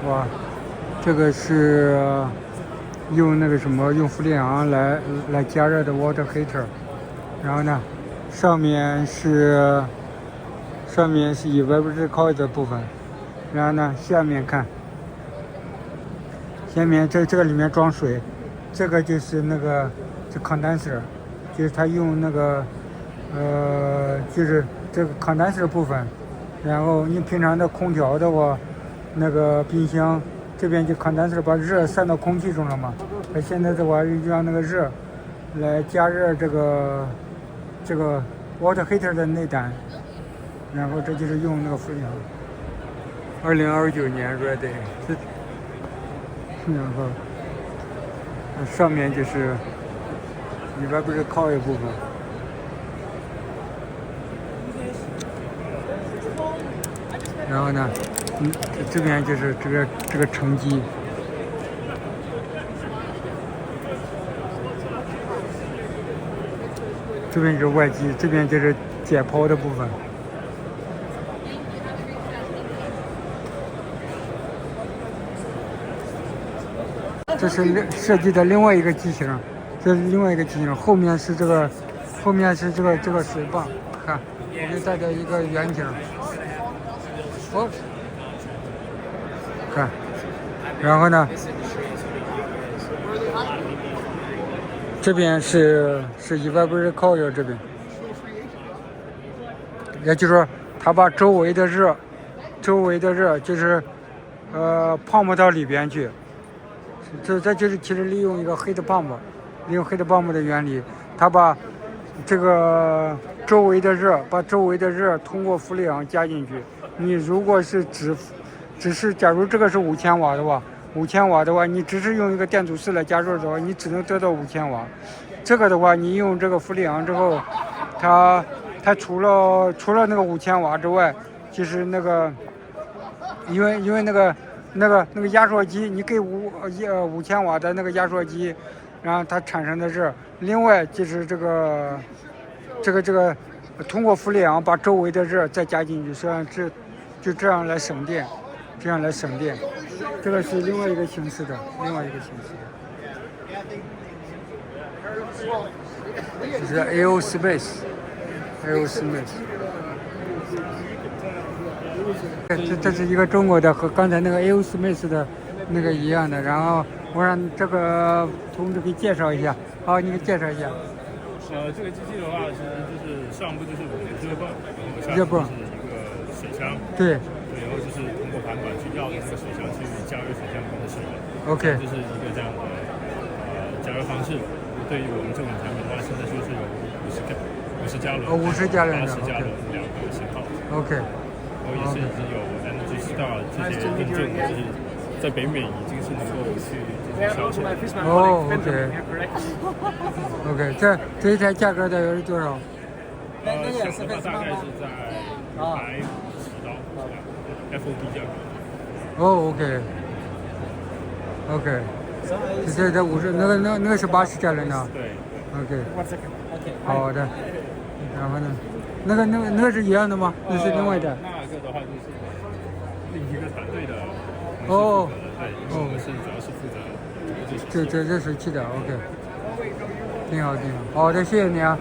哇，这个是用那个什么，用氟利昂来加热的 water heater。然后呢，上面是 evaporated coil 的部分。然后呢，下面看，下面这个里面装水，这个就是那个condenser， 就是它用那个就是这个 condenser 部分。然后你平常的空调的话，那个冰箱这边就 condenser 把热散到空气中了嘛。它现在的话让那个热来加热这个 water heater 的内胆，然后这就是用那个氟利昂。2029年 ready， 然后上面就是evaporated coil 部分。然后呢，这边就是这个盛机。这边就是外机，这边就是解剖的部分。这是设计的另外一个机型，这是另外一个机型，后面是这个水泵，看，我给大家一个远景。哦，看，然后呢，这边是evaporated coil 这边，也就是说，它把周围的热就是pump到里边去，这就是其实利用一个heat pump， 利用heat pump 的原理，它把这个周围的热通过氟利昂加进去。你如果是只是假如这个是5000瓦的话，5000瓦的话，你只是用一个电阻丝来加热的话，你只能得到5000瓦。这个的话，你用这个氟利昂之后，它除了那个5000瓦之外，就是那个因为那个压缩机，你给5000瓦的那个压缩机，然后它产生的热，另外就是这个通过氟利昂把周围的热再加进去，实际上就这样来省电，这个是另外一个形式的，这是 AO Smith。这是一个中国的，和刚才那个 AO Smith 的那个一样的。然后我让这个同志给介绍一下，好，你给介绍一下。这个机器的话，其实就是上部就是我们的热泵，然后下部是一个水箱，对，然后就是通过盘管去绕着那个水箱去加热水箱中的水。OK， 这是一个这样的加热方式。对于我们这种产品的话，现在就是有50加仑、50加仑的80加仑2个型号。OK， 然后也是已经有Energy Star 这些认证，就是在北美已经是能够去销售。哦 ，OK， 这一台价格大约是多少？小的话大概是在150刀，FOB 价格。哦 ，OK， 这50，那个是80加仑的。对。OK， 好的。然后呢，那个是一样的吗？那是另外的。那个的话就是另一个团队的。哦。对，因为我们是主要是负责这水汽的 OK， 挺好。好的，谢谢你啊。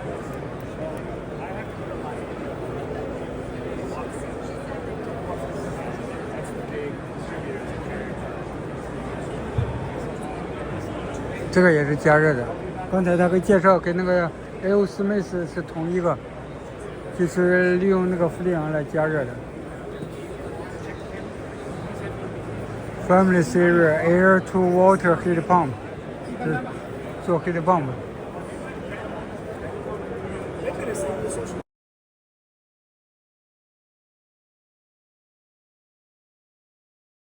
这个也是加热的，刚才他给介绍跟那个 AO Smith 是同一个，就是利用那个氟利昂来加热的。Family Series Air to Water Heat Pump， 做 heat pump。